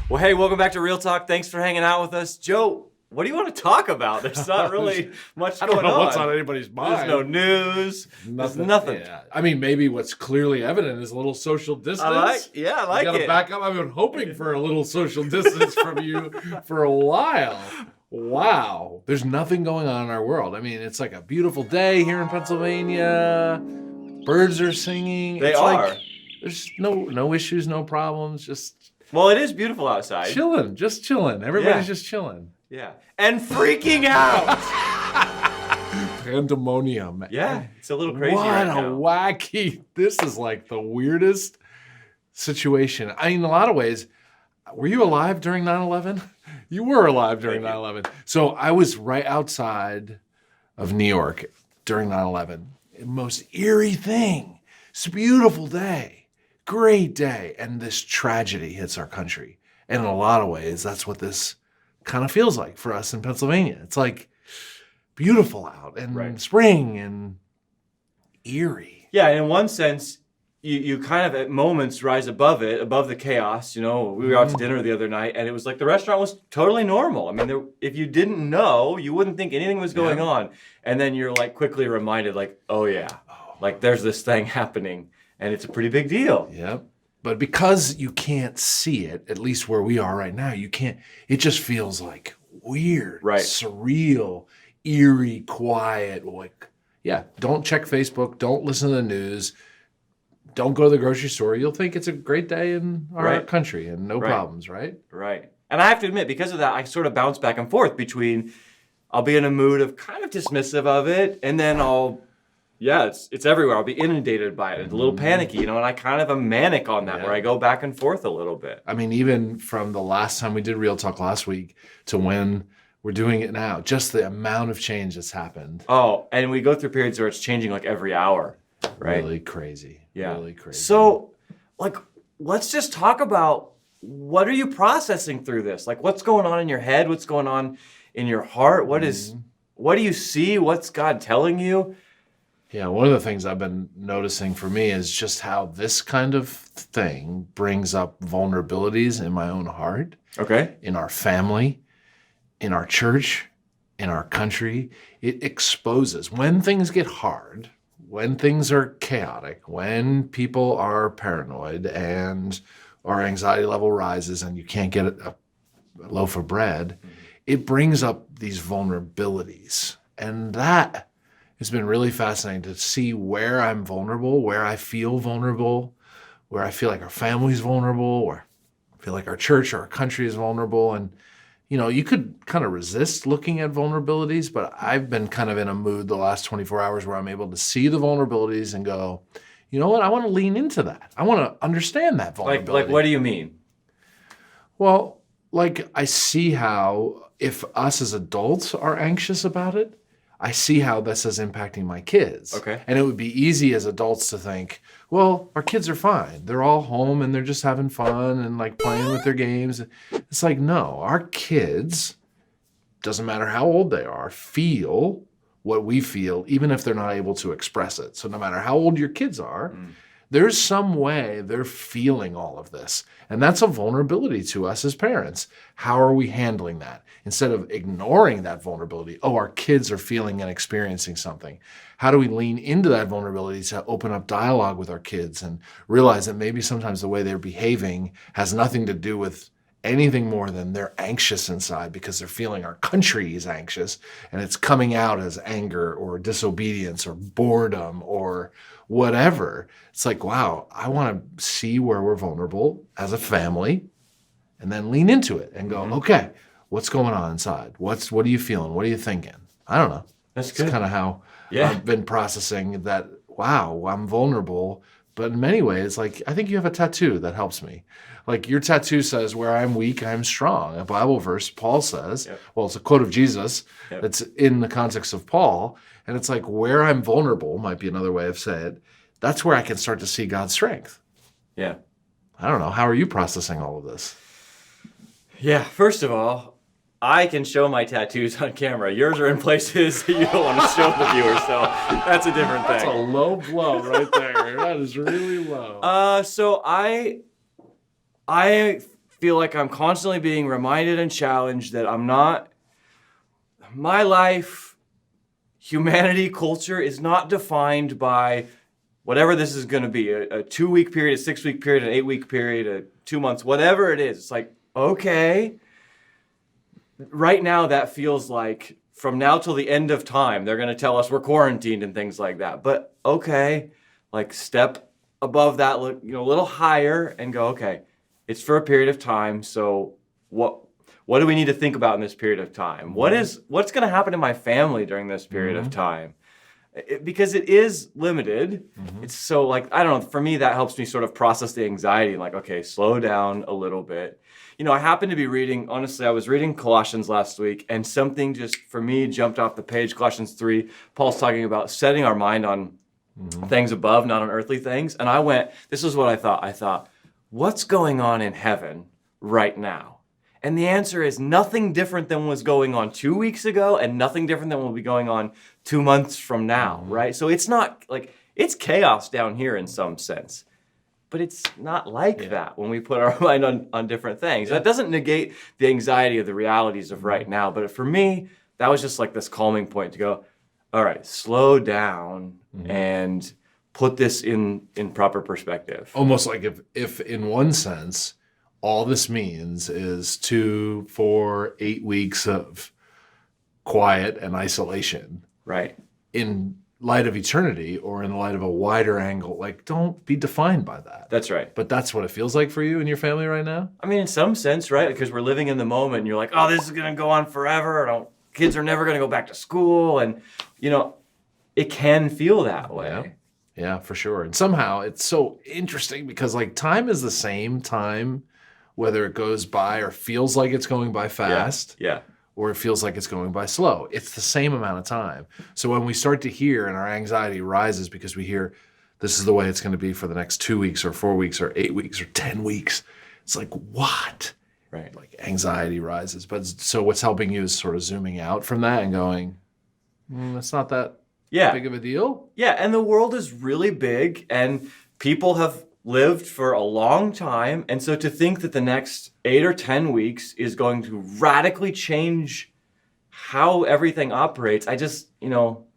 Well, hey, welcome back to Real Talk. Thanks for hanging out with us. Joe, what do you want to talk about? There's not really much going on. I don't know what's on anybody's mind. There's no news. There's nothing. Yeah. I mean, maybe what's clearly evident is a little social distance. I like it. You gotta back up. I've been hoping for a little social distance from you for a while. Wow. There's nothing going on in our world. I mean, it's like a beautiful day here in Pennsylvania. Birds are singing. They are. Like, there's no issues, no problems. Just well, it is beautiful outside. Just chilling. Everybody's just chilling. Yeah. And freaking out. Pandemonium. Yeah, it's a little crazy what right a now. wacky. This is like the weirdest situation. I mean, in a lot of ways, were you alive during 9/11? You were alive during 9/11. So I was right outside of New York during 9/11. Most eerie thing. It's a beautiful day. Great day. And this tragedy hits our country. And in a lot of ways, that's what this kind of feels like for us in Pennsylvania. It's like beautiful out and spring and eerie. Yeah, in one sense, you kind of at moments rise above it, above the chaos. You know, we were out to dinner the other night, and it was like the restaurant was totally normal. I mean, if you didn't know, you wouldn't think anything was going on. And then you're like quickly reminded, like, oh yeah, like there's this thing happening, and it's a pretty big deal. Yep. But because you can't see it, at least where we are right now, you can't, it just feels like weird, surreal, eerie, quiet. Like, don't check Facebook, don't listen to the news, don't go to the grocery store. You'll think it's a great day in our country and no problems, right? Right. And I have to admit, because of that, I sort of bounce back and forth between I'll be in a mood of kind of dismissive of it, and then it's everywhere. I'll be inundated by it. It's a little panicky, and I kind of am manic on that, where I go back and forth a little bit. I mean, even from the last time we did Real Talk last week to when we're doing it now, just the amount of change that's happened. Oh, and we go through periods where it's changing like every hour, right? Really crazy. Yeah. Really crazy. So, like, let's just talk about what are you processing through this? Like, what's going on in your head? What's going on in your heart? What do you see? What's God telling you? Yeah, one of the things I've been noticing for me is just how this kind of thing brings up vulnerabilities in my own heart, in our family, in our church, in our country. It exposes when things get hard, when things are chaotic, when people are paranoid and our anxiety level rises and you can't get a loaf of bread, it brings up these vulnerabilities. And that it's been really fascinating to see where I'm vulnerable, where I feel vulnerable, where I feel like our family's vulnerable, where I feel like our church or our country is vulnerable. And, you could kind of resist looking at vulnerabilities, but I've been kind of in a mood the last 24 hours where I'm able to see the vulnerabilities and go, you know what? I want to lean into that. I want to understand that vulnerability. Like what do you mean? Well, like I see how if us as adults are anxious about it, I see how this is impacting my kids. Okay. And it would be easy as adults to think, well, our kids are fine. They're all home and they're just having fun and like playing with their games. It's like, no, our kids, doesn't matter how old they are, feel what we feel, even if they're not able to express it. So no matter how old your kids are, there's some way they're feeling all of this. And that's a vulnerability to us as parents. How are we handling that? Instead of ignoring that vulnerability, our kids are feeling and experiencing something. How do we lean into that vulnerability to open up dialogue with our kids and realize that maybe sometimes the way they're behaving has nothing to do with anything more than they're anxious inside because they're feeling our country is anxious and it's coming out as anger or disobedience or boredom or whatever. It's like, wow, I want to see where we're vulnerable as a family and then lean into it and go, okay, what's going on inside? What are you feeling? What are you thinking? I don't know. That's good. It's kind of how I've been processing that, wow, I'm vulnerable. But in many ways, like, I think you have a tattoo that helps me. Like your tattoo says, where I'm weak, I'm strong. A Bible verse, Paul says, well, it's a quote of Jesus that's in the context of Paul. And it's like where I'm vulnerable might be another way of saying it. That's where I can start to see God's strength. Yeah. I don't know. How are you processing all of this? Yeah. First of all, I can show my tattoos on camera. Yours are in places that you don't want to show the viewers, so that's a different thing. That's a low blow right there. That is really low. So I feel like I'm constantly being reminded and challenged that my life, humanity, culture is not defined by whatever this is going to be, a 2-week period, a 6-week period, an 8-week period, a 2 months, whatever it is. It's like, okay, right now that feels like from now till the end of time, they're going to tell us we're quarantined and things like that. But okay, like step above that, a little higher and go, okay, it's for a period of time. So what do we need to think about in this period of time? What's going to happen to my family during this period of time? Because it is limited. It's so like, I don't know, for me, that helps me sort of process the anxiety, like, okay, slow down a little bit. I happened to be reading, honestly, I was reading Colossians last week, and something just, for me, jumped off the page. Colossians 3, Paul's talking about setting our mind on things above, not on earthly things. And this is what I thought. I thought, what's going on in heaven right now? And the answer is nothing different than was going on 2 weeks ago, and nothing different than will be going on 2 months from now, right? So it's not like, it's chaos down here in some sense. But it's not like that when we put our mind on different things. That doesn't negate the anxiety of the realities of right now. But for me, that was just like this calming point to go, all right, slow down and put this in proper perspective. Almost like if in one sense, all this means is 2, 4, 8 weeks of quiet and isolation. Right. In light of eternity, or in light of a wider angle, like, don't be defined by that. That's right. But that's what it feels like for you and your family right now? I mean, in some sense, right? Because we're living in the moment and you're like, oh, this is going to go on forever. Kids are never going to go back to school. And, it can feel that way. Yeah, for sure. And somehow it's so interesting because like time is the same time, whether it goes by or feels like it's going by fast. Yeah. Or it feels like it's going by slow. It's the same amount of time. So when we start to hear and our anxiety rises because we hear this is the way it's going to be for the next 2 weeks or 4 weeks or 8 weeks or 10 weeks, it's like, what? Right. Like anxiety rises. But so what's helping you is sort of zooming out from that and going, it's not that big of a deal. Yeah, and the world is really big and people have lived for a long time. And so to think that the next 8 or 10 weeks is going to radically change how everything operates, I just,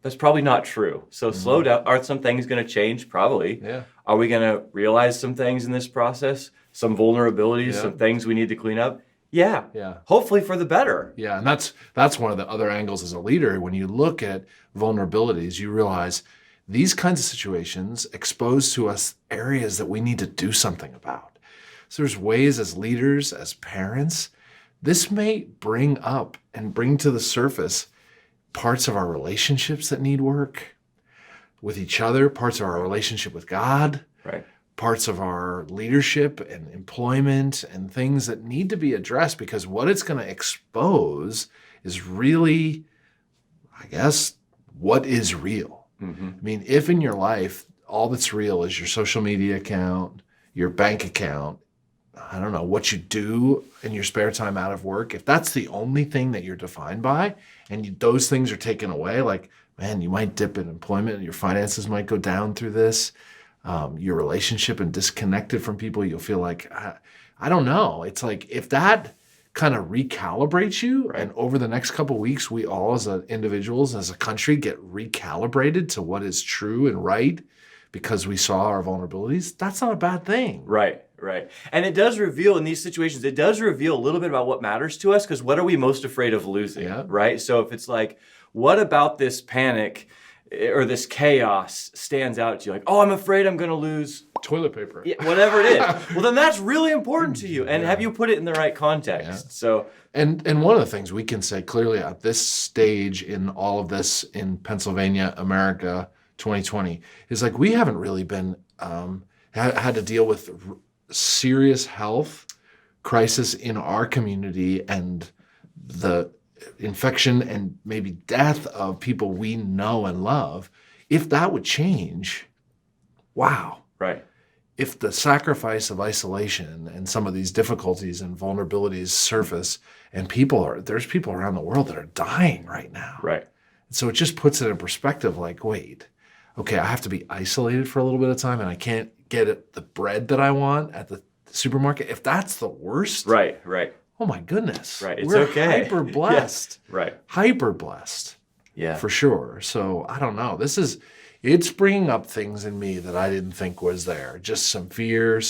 that's probably not true. So slow down. Are some things going to change? Probably. Yeah. Are we going to realize some things in this process? Some vulnerabilities, some things we need to clean up? Yeah. Hopefully for the better. Yeah, and that's one of the other angles as a leader. When you look at vulnerabilities, you realize these kinds of situations expose to us areas that we need to do something about. So there's ways as leaders, as parents, this may bring up and bring to the surface parts of our relationships that need work with each other, parts of our relationship with God, right? Parts of our leadership and employment and things that need to be addressed, because what it's going to expose is really, I guess, what is real. I mean, if in your life, all that's real is your social media account, your bank account, I don't know, what you do in your spare time out of work, if that's the only thing that you're defined by, and those things are taken away, like, man, you might dip in employment, your finances might go down through this, your relationship and disconnected from people, you'll feel like, I don't know. It's like, if that kind of recalibrates you, and over the next couple of weeks, we all as individuals, as a country, get recalibrated to what is true and right because we saw our vulnerabilities, that's not a bad thing. Right. And it does reveal in these situations, it does reveal a little bit about what matters to us, because what are we most afraid of losing, right? So if it's like, what about this panic or this chaos stands out to you? Like, oh, I'm afraid I'm going to lose toilet paper. Yeah, whatever it is. Well, then that's really important to you. And have you put it in the right context? So, and one of the things we can say clearly at this stage in all of this in Pennsylvania, America, 2020, is like, we haven't really been had to deal with serious health crisis in our community and the infection and maybe death of people we know and love. If that would change, wow. Right. If the sacrifice of isolation and some of these difficulties and vulnerabilities surface, and there's people around the world that are dying right now. Right. So it just puts it in perspective, like, wait, okay, I have to be isolated for a little bit of time and I can't get the bread that I want at the supermarket, if that's the worst, Right. oh my goodness. Right, it's We're okay. hyper blessed. Yeah, right. Hyper blessed. Yeah. For sure. So I don't know. It's bringing up things in me that I didn't think was there. Just some fear,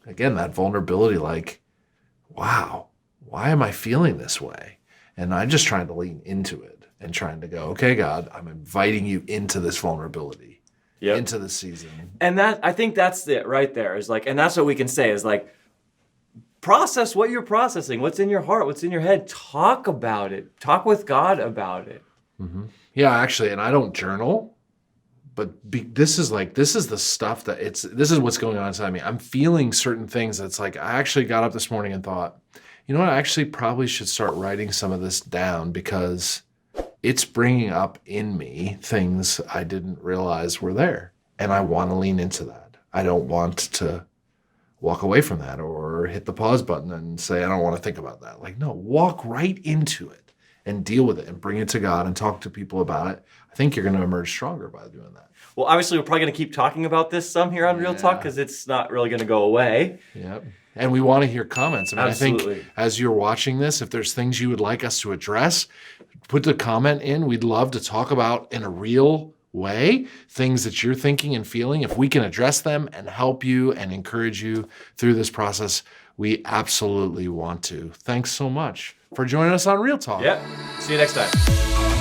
again, that vulnerability, like, wow, why am I feeling this way? And I'm just trying to lean into it and trying to go, okay, God, I'm inviting you into this vulnerability, into the season. And I think that's it right there is like, and that's what we can say is like, process what you're processing, what's in your heart, what's in your head. Talk about it. Talk with God about it. Mm-hmm. Yeah, actually, and I don't journal, but this is the stuff this is what's going on inside me. I'm feeling certain things that's like, I actually got up this morning and thought, you know what, I actually probably should start writing some of this down because it's bringing up in me things I didn't realize were there. And I want to lean into that. I don't want to walk away from that or hit the pause button and say, I don't want to think about that. Like, no, walk right into it and deal with it and bring it to God and talk to people about it. I think you're going to emerge stronger by doing that. Well, obviously, we're probably going to keep talking about this some here on Real Talk because it's not really going to go away. Yep. And we want to hear comments. I mean, Absolutely. I think as you're watching this, if there's things you would like us to address, put the comment in. We'd love to talk about in a real way things that you're thinking and feeling. If we can address them and help you and encourage you through this process, we absolutely want to. Thanks so much for joining us on Real Talk. Yep. See you next time.